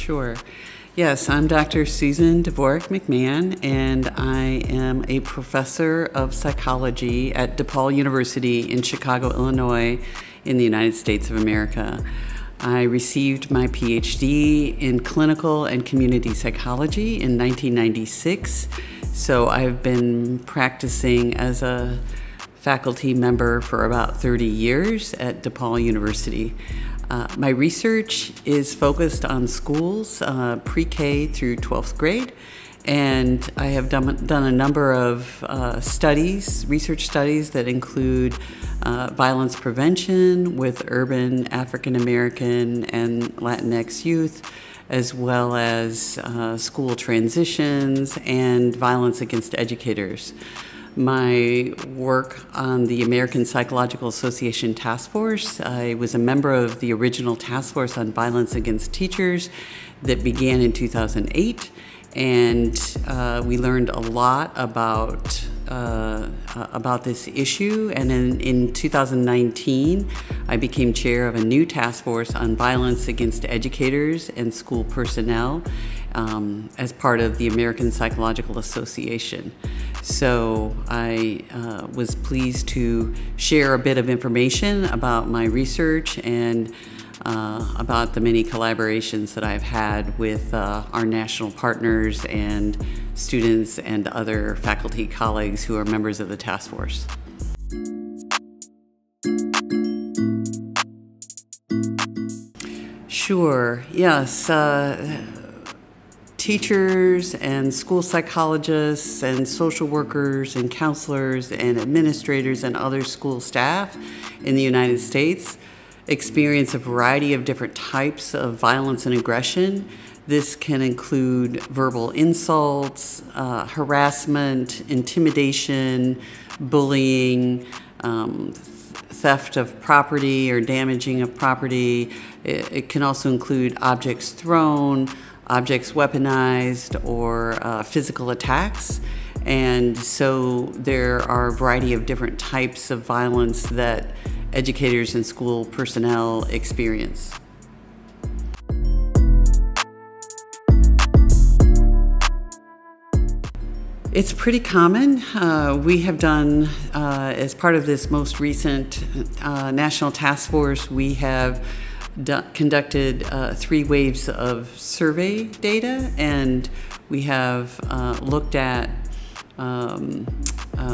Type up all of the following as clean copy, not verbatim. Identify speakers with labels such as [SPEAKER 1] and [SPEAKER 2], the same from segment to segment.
[SPEAKER 1] Sure. Yes, I'm Dr. Susan McMahon, and I am a professor of psychology at DePaul University in Chicago, Illinois, in the United States of America. I received my PhD in clinical and community psychology in 1996, so I've been practicing as a faculty member for about 30 years at DePaul University. My research is focused on schools, pre-K through 12th grade, and I have done a number of research studies that include violence prevention with urban African American and Latinx youth, as well as school transitions and violence against educators. My work on the American Psychological Association Task Force, I was a member of the original task force on violence against teachers that began in 2008, and we learned a lot about this issue. And in 2019, I became chair of a new task force on violence against educators and school personnel as part of the American Psychological Association. So I was pleased to share a bit of information about my research and about the many collaborations that I've had with our national partners and students and other faculty colleagues who are members of the task force. Sure, yes. Teachers and school psychologists and social workers and counselors and administrators and other school staff in the United States experience a variety of different types of violence and aggression. This can include verbal insults, harassment, intimidation, bullying, theft of property or damaging of property. It can also include objects thrown, objects weaponized, or physical attacks. And so there are a variety of different types of violence that educators and school personnel experience. It's pretty common. We have done, as part of this most recent national task force, we have conducted 3 waves of survey data, and we have looked at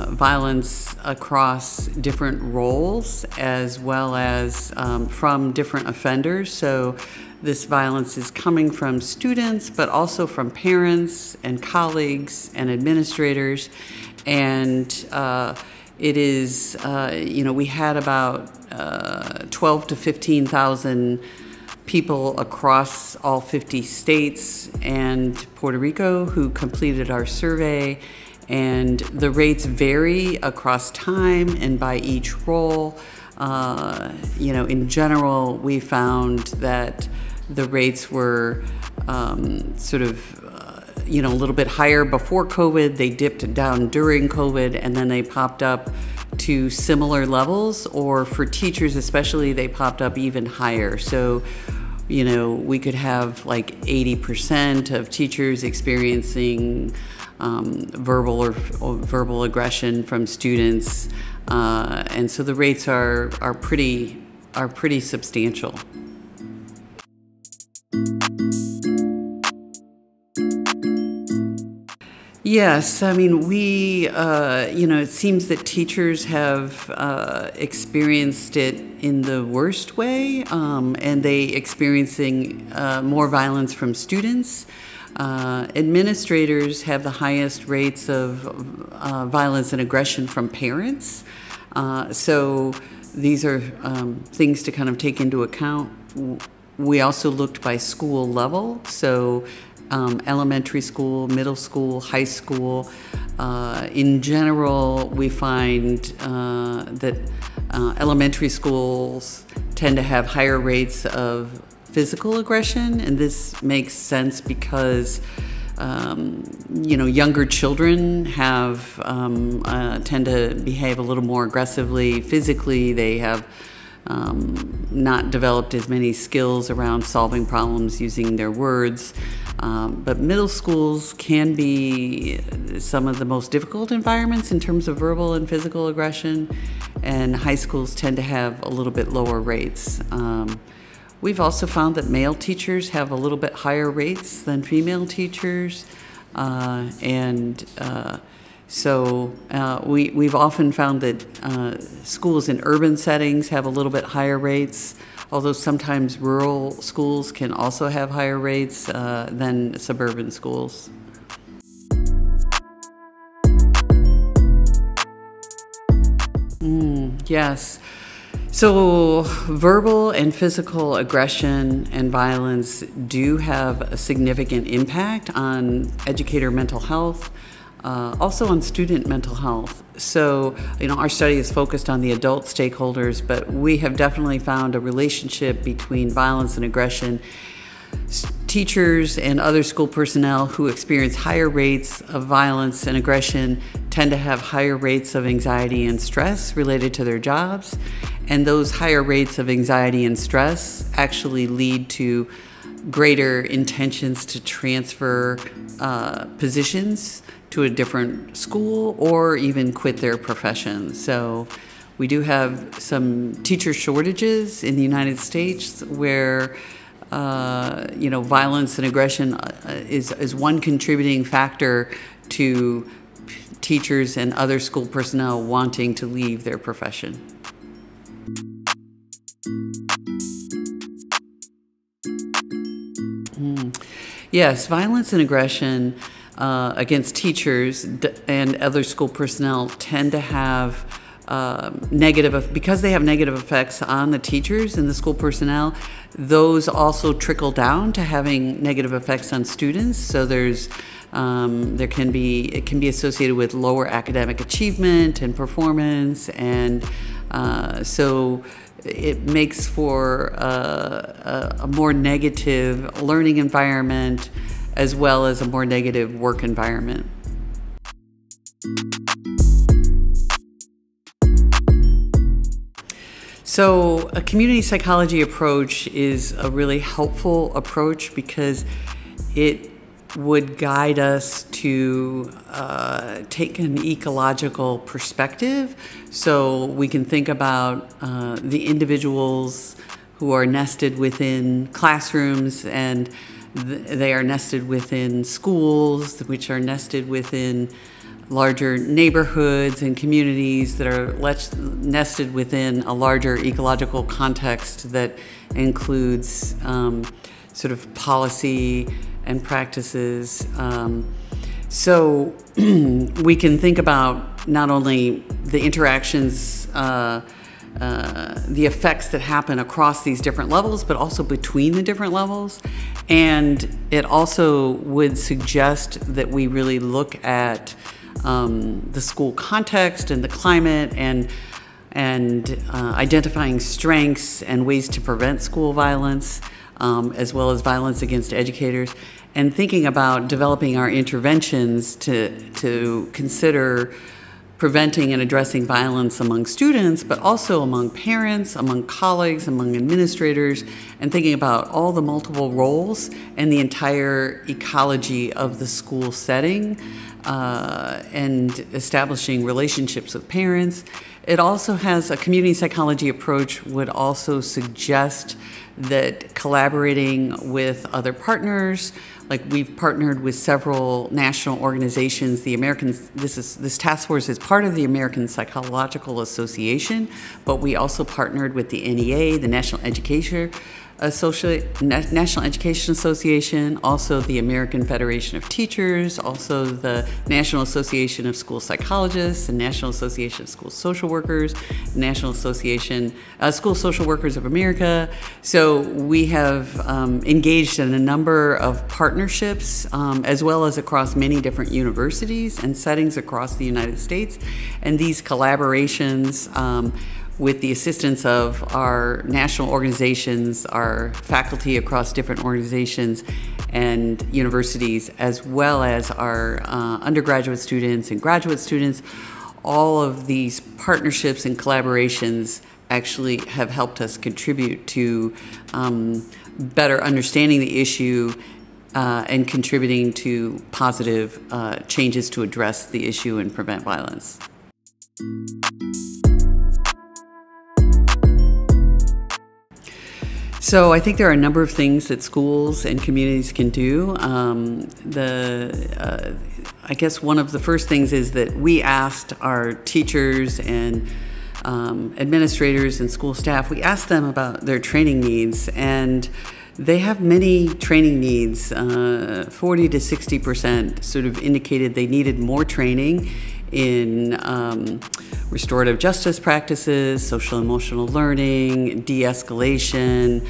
[SPEAKER 1] violence across different roles as well as from different offenders. So this violence is coming from students, but also from parents and colleagues and administrators. And it is, we had about 12 to 15,000 people across all 50 states and Puerto Rico who completed our survey. And the rates vary across time and by each role. In general, we found that the rates were a little bit higher before COVID. They dipped down during COVID, and then they popped up to similar levels, or for teachers especially, they popped up even higher. So, we could have like 80% of teachers experiencing verbal aggression from students, and so the rates are pretty substantial. Yes, I mean, it seems that teachers have experienced it in the worst way, and they experiencing more violence from students. Administrators have the highest rates of violence and aggression from parents. So these are things to kind of take into account. We also looked by school level. So elementary school, middle school, high school. In general, we find that elementary schools tend to have higher rates of physical aggression, and this makes sense because younger children have tend to behave a little more aggressively physically. They have not developed as many skills around solving problems using their words. But middle schools can be some of the most difficult environments in terms of verbal and physical aggression, and high schools tend to have a little bit lower rates. We've also found that male teachers have a little bit higher rates than female teachers, so we've often found that schools in urban settings have a little bit higher rates, although sometimes rural schools can also have higher rates than suburban schools. Yes. So verbal and physical aggression and violence do have a significant impact on educator mental health, also on student mental health. So, our study is focused on the adult stakeholders, but we have definitely found a relationship between violence and aggression. Teachers and other school personnel who experience higher rates of violence and aggression tend to have higher rates of anxiety and stress related to their jobs. And those higher rates of anxiety and stress actually lead to greater intentions to transfer positions to a different school or even quit their profession. So we do have some teacher shortages in the United States where violence and aggression is one contributing factor to teachers and other school personnel wanting to leave their profession. Yes, violence and aggression against teachers and other school personnel tend to have because they have negative effects on the teachers and the school personnel. Those also trickle down to having negative effects on students. So it can be associated with lower academic achievement and performance, and so it makes for a more negative learning environment as well as a more negative work environment. So a community psychology approach is a really helpful approach because it would guide us to take an ecological perspective. So we can think about the individuals who are nested within classrooms, and they are nested within schools, which are nested within larger neighborhoods and communities that are nested within a larger ecological context that includes sort of policy and practices. So we can think about not only the interactions, the effects that happen across these different levels, but also between the different levels. And it also would suggest that we really look at the school context and the climate and identifying strengths and ways to prevent school violence, as well as violence against educators, and thinking about developing our interventions to consider preventing and addressing violence among students, but also among parents, among colleagues, among administrators, and thinking about all the multiple roles and the entire ecology of the school setting, and establishing relationships with parents. It also has a community psychology approach would also suggest that collaborating with other partners, like we've partnered with several national organizations. This task force is part of the American Psychological Association, but we also partnered with the NEA, the National Education Association, also the American Federation of Teachers, also the National Association of School Psychologists, the National Association of School Social Workers, National Association School Social Workers of America. So we have engaged in a number of partnerships, as well as across many different universities and settings across the United States. And these collaborations, with the assistance of our national organizations, our faculty across different organizations and universities, as well as our undergraduate students and graduate students, all of these partnerships and collaborations actually have helped us contribute to better understanding the issue and contributing to positive changes to address the issue and prevent violence. So I think there are a number of things that schools and communities can do. I guess one of the first things is that we asked our teachers and administrators and school staff, we asked them about their training needs, and they have many training needs. 40 to 60% sort of indicated they needed more training in restorative justice practices, social emotional learning, de-escalation,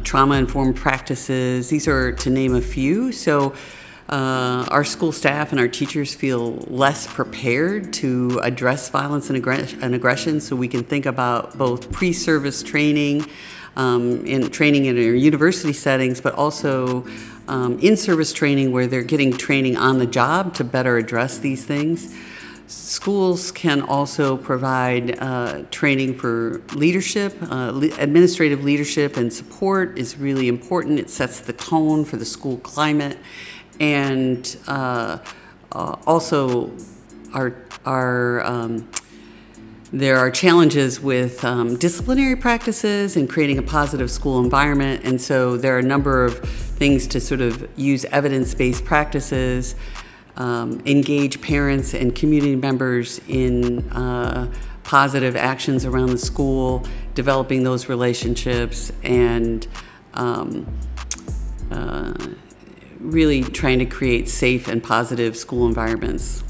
[SPEAKER 1] trauma-informed practices. These are to name a few. So our school staff and our teachers feel less prepared to address violence and aggression, so we can think about both pre-service training, in training in our university settings, but also in-service training where they're getting training on the job to better address these things. Schools can also provide training for leadership. Administrative leadership and support is really important. It sets the tone for the school climate. And also there are challenges with disciplinary practices and creating a positive school environment. And so there are a number of things to sort of use evidence-based practices, engage parents and community members in positive actions around the school, developing those relationships, and really trying to create safe and positive school environments.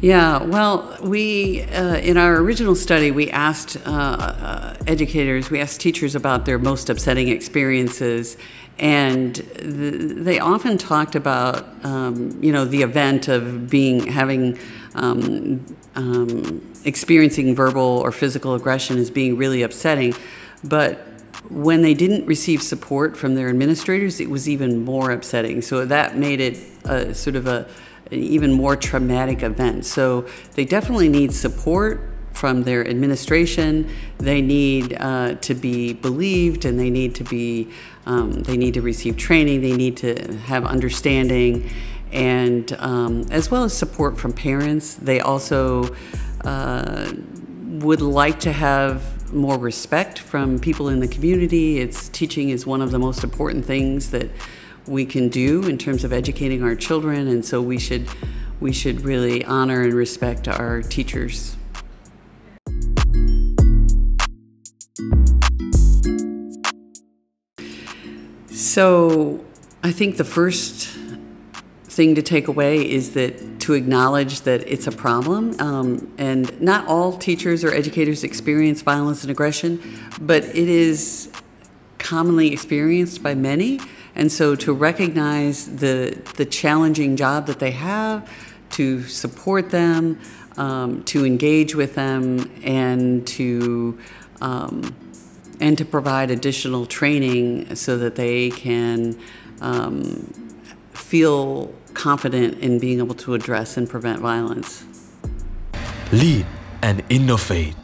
[SPEAKER 1] Yeah, well, we, in our original study, we asked educators, we asked teachers about their most upsetting experiences, and they often talked about, the event of experiencing verbal or physical aggression as being really upsetting, but when they didn't receive support from their administrators, it was even more upsetting. So that made it an even more traumatic event. So they definitely need support from their administration. They need to be believed, and they need to receive training. They need to have understanding, and as well as support from parents. They also would like to have more respect from people in the community. Teaching is one of the most important things that we can do in terms of educating our children, and so we should really honor and respect our teachers. So I think the first thing to take away is that to acknowledge that it's a problem, and not all teachers or educators experience violence and aggression, but it is commonly experienced by many. And so to recognize the challenging job that they have, to support them, to engage with them, and to provide additional training so that they can feel confident in being able to address and prevent violence.
[SPEAKER 2] Lead and innovate.